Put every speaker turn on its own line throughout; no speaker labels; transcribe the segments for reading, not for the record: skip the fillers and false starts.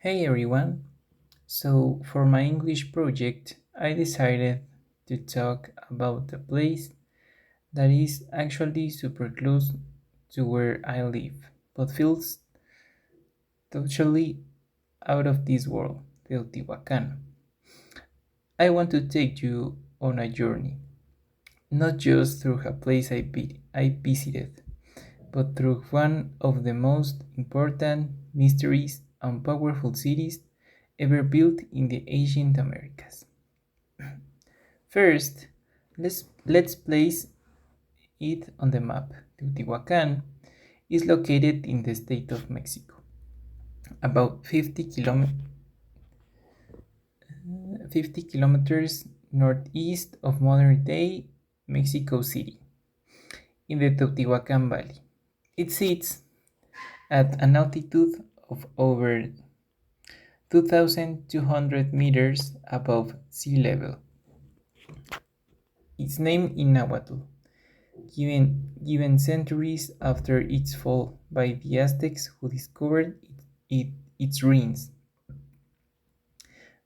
Hey everyone! So, for my English project, I decided to talk about a place that is actually super close to where I live, but feels totally out of this world, Teotihuacan. I want to take you on a journey, not just through a place I visited, but through one of the most important, mysterious, and powerful cities ever built in the ancient Americas. First, let's place it on the map. Teotihuacan is located in the state of Mexico, about 50 kilometers northeast of modern-day Mexico City, in the Teotihuacan Valley. It sits at an altitude of over 2,200 meters above sea level. Its name in Nahuatl, given centuries after its fall by the Aztecs who discovered its ruins,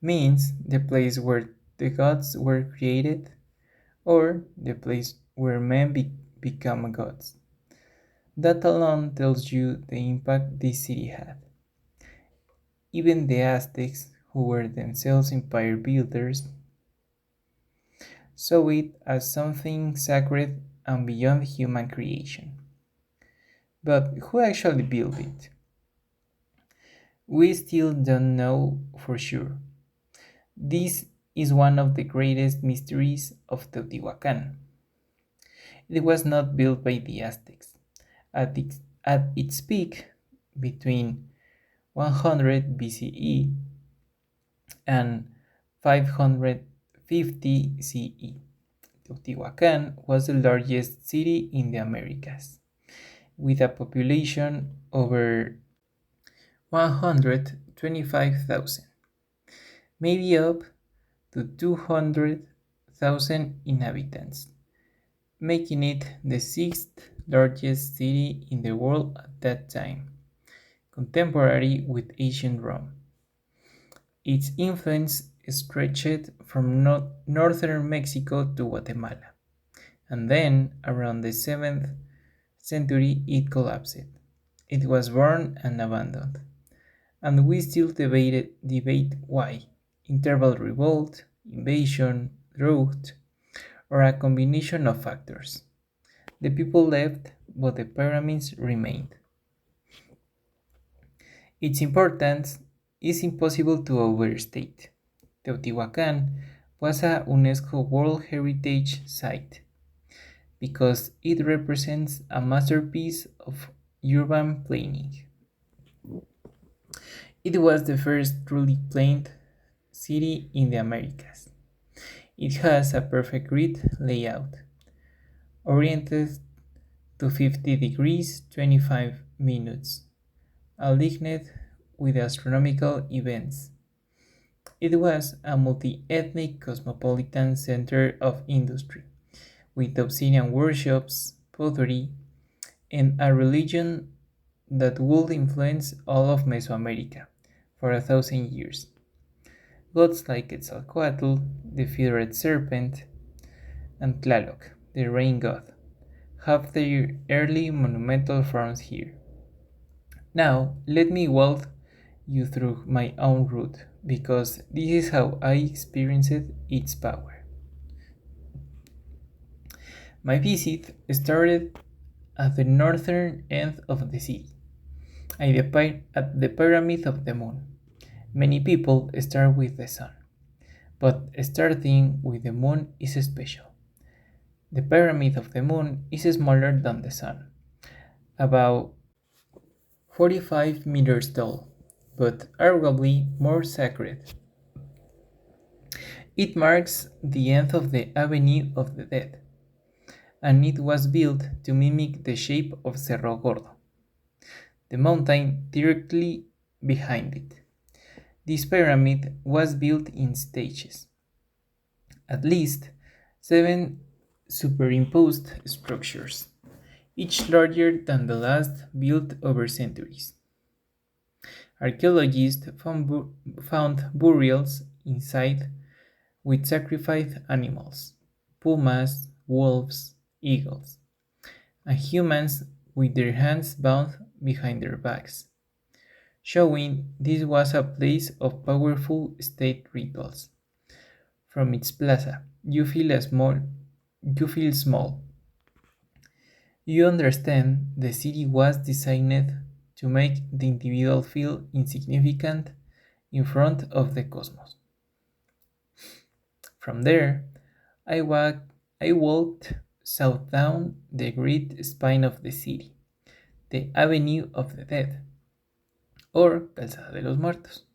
means the place where the gods were created or the place where men become gods. That alone tells you the impact this city had. Even the Aztecs, who were themselves empire builders, saw it as something sacred and beyond human creation. But who actually built it? We still don't know for sure. This is one of the greatest mysteries of Teotihuacan. It was not built by the Aztecs. At its peak, between 100 BCE and 550 CE, Teotihuacan was the largest city in the Americas, with a population over 125,000, maybe up to 200,000 inhabitants, making it the sixth largest city in the world at that time, contemporary with ancient Rome. Its influence stretched from northern Mexico to Guatemala, and then around the 7th century it collapsed. It was burned and abandoned, and we still debate why. Interval revolt, invasion, drought, or a combination of factors. The people left, but the pyramids remained. Its importance is impossible to overstate. Teotihuacan was a UNESCO World Heritage Site because it represents a masterpiece of urban planning. It was the first truly planned city in the Americas. It has a perfect grid layout, oriented to 50 degrees 25 minutes, aligned with astronomical events. It was a multi-ethnic cosmopolitan center of industry, with obsidian workshops, pottery, and a religion that would influence all of Mesoamerica for 1,000 years. Gods like Quetzalcoatl, the feathered serpent, and Tlaloc, the rain god, have their early monumental forms here. Now, let me walk you through my own route, because this is how I experienced its power. My visit started at the northern end of the city, at the Pyramid of the Moon. Many people start with the sun, but starting with the moon is special. The Pyramid of the Moon is smaller than the sun, about 45 meters tall, but arguably more sacred. It marks the end of the Avenue of the Dead, and it was built to mimic the shape of Cerro Gordo, the mountain directly behind it. This pyramid was built in stages, at least seven superimposed structures, each larger than the last built over centuries. Archaeologists found burials inside with sacrificed animals, pumas, wolves, eagles, and humans with their hands bound behind their backs, showing this was a place of powerful state rituals. From its plaza, you feel small. You understand the city was designed to make the individual feel insignificant in front of the cosmos. From there, I walked south down the great spine of the city, the Avenue of the Dead, or Calzada de los Muertos.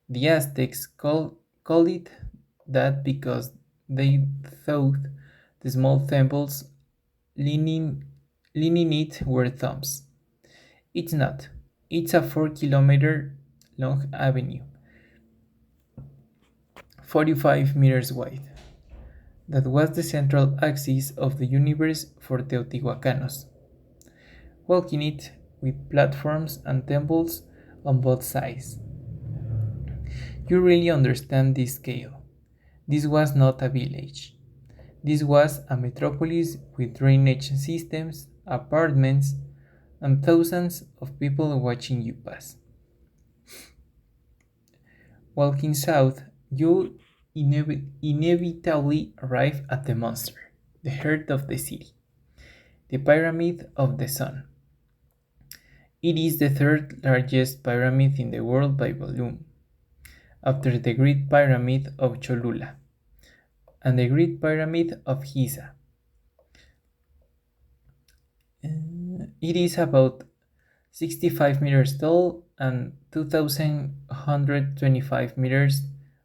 The Aztecs called it that because they thought the small temples leaning, leaning it were tombs. It's not. It's a 4 kilometer long avenue, 45 meters wide, that was the central axis of the universe for Teotihuacanos, walking it with platforms and temples on both sides. You really understand this scale. This was not a village. This was a metropolis with drainage systems, apartments, and thousands of people watching you pass. Walking south, you inevitably arrive at the monster, the heart of the city, the Pyramid of the Sun. It is the third largest pyramid in the world by volume, after the Great Pyramid of Cholula and the Great Pyramid of Giza. It is about 65 meters tall and 2,125 meters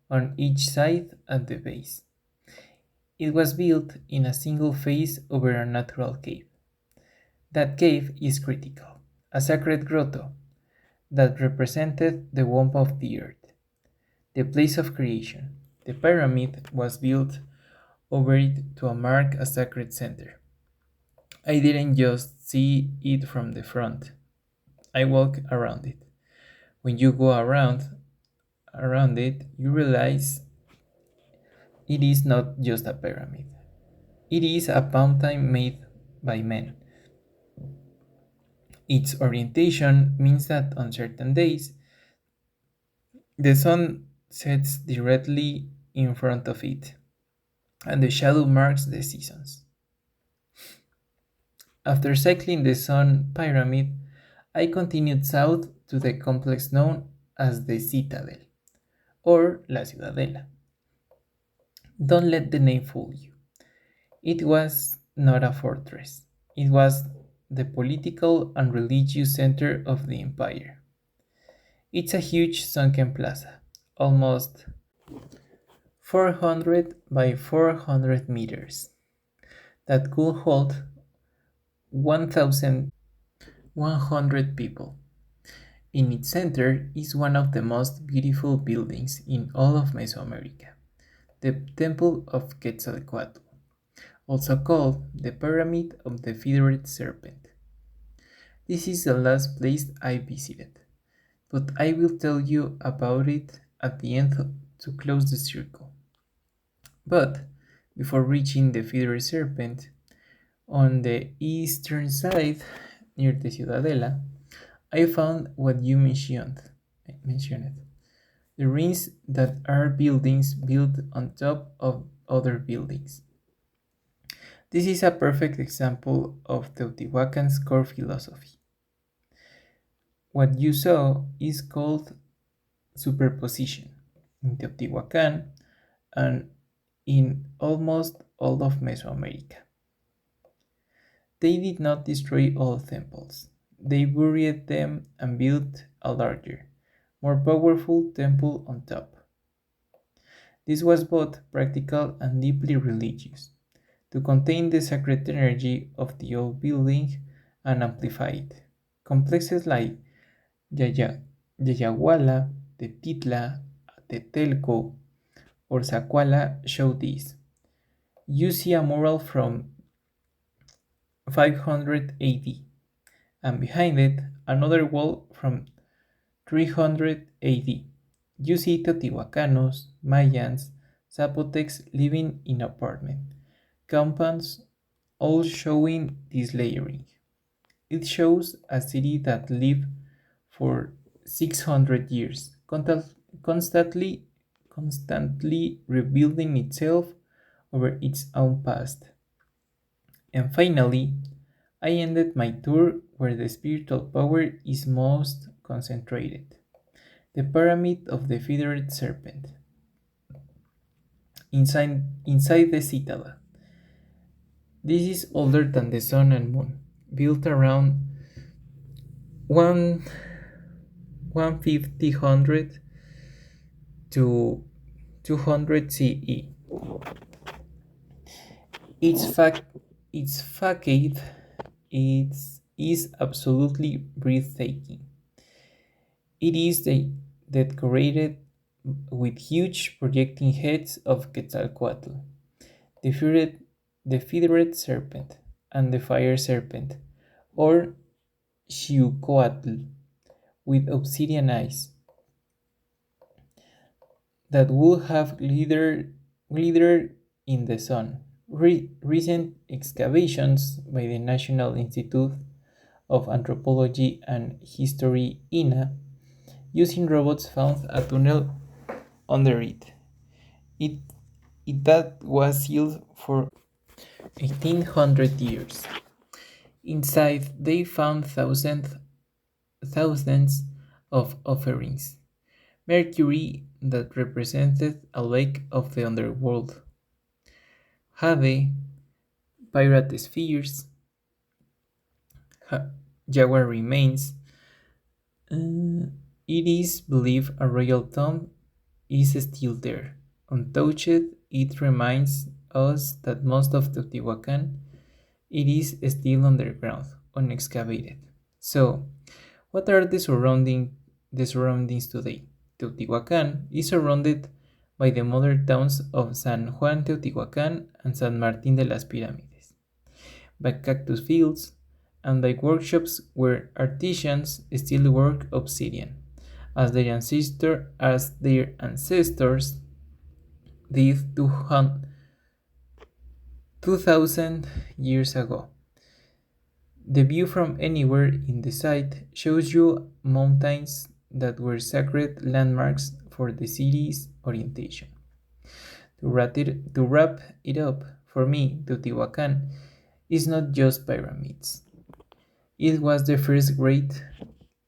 on each side at the base. It was built in a single phase over a natural cave. That cave is critical, a sacred grotto that represented the womb of the earth, the place of creation. The pyramid was built over it to mark a sacred center. I didn't just see it from the front. I walked around it. When you go around it, you realize it is not just a pyramid. It is a fountain made by men. Its orientation means that on certain days, the sun sets directly in front of it, and the shadow marks the seasons. After cycling the Sun Pyramid, I continued south to the complex known as the Citadel, or La Ciudadela. Don't let the name fool you. It was not a fortress, it was the political and religious center of the empire. It's a huge sunken plaza, almost 400 by 400 meters, that could hold 1,100 people. In its center is one of the most beautiful buildings in all of Mesoamerica, the Temple of Quetzalcoatl, also called the Pyramid of the Feathered Serpent. This is the last place I visited, but I will tell you about it at the end to close the circle. But before reaching the Feathered Serpent, on the eastern side, near the Ciudadela, I found what you mentioned. The rings that are buildings built on top of other buildings. This is a perfect example of Teotihuacan's core philosophy. What you saw is called superposition in Teotihuacan and in almost all of Mesoamerica. They did not destroy all temples. They buried them and built a larger, more powerful temple on top. This was both practical and deeply religious, to contain the sacred energy of the old building and amplify it. Complexes like Yaya, Yayahuala, Tetitla, Tetelco, or Zacuala show this. You see a mural from 500 AD, and behind it, another wall from 300 AD. You see Teotihuacanos, Mayans, Zapotecs living in apartment compounds, all showing this layering. It shows a city that lived for 600 years, constantly, constantly rebuilding itself over its own past. And finally, I ended my tour where the spiritual power is most concentrated, the pyramid of the feathered serpent, inside the citadel. This is older than the sun and moon, built around 1 150 to 200 CE. Its facade is absolutely breathtaking. It is decorated with huge projecting heads of Quetzalcoatl, the feathered, the feathered serpent, and the fire serpent, or Xiucoatl, with obsidian eyes that would have glittered in the sun. Recent excavations by the National Institute of Anthropology and History INA using robots found a tunnel under it. It, it that was sealed for 1800 years. Inside they found thousands of offerings. Mercury, that represented a lake of the underworld. Jade, pirate spheres, jaguar remains. It is believed a royal tomb is still there. Untouched, it reminds us that most of Teotihuacan it is still underground, unexcavated. So, what are the surroundings today? Teotihuacan is surrounded by the modern towns of San Juan Teotihuacan and San Martín de las Pirámides, by cactus fields, and by workshops where artisans still work obsidian, as their ancestors did 2000 years ago. The view from anywhere in the site shows you mountains that were sacred landmarks for the city's orientation. To wrap it up, for me, Teotihuacan is not just pyramids. It was the first great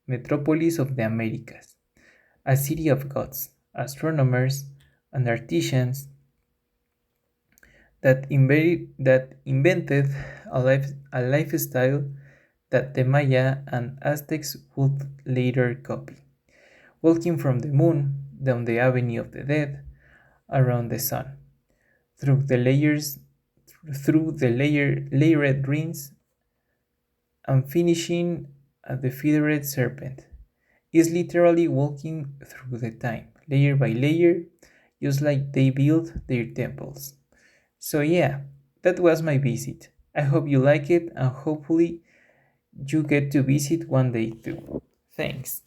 metropolis of the Americas, a city of gods, astronomers, and artisans that invented a lifestyle that the Maya and Aztecs would later copy, walking from the moon down the Avenue of the Dead, around the sun, through the layered rings, and finishing at the feathered serpent. Is literally walking through the time, layer by layer, just like they built their temples. So yeah, that was my visit. I hope you like it and hopefully you get to visit one day too. Thanks.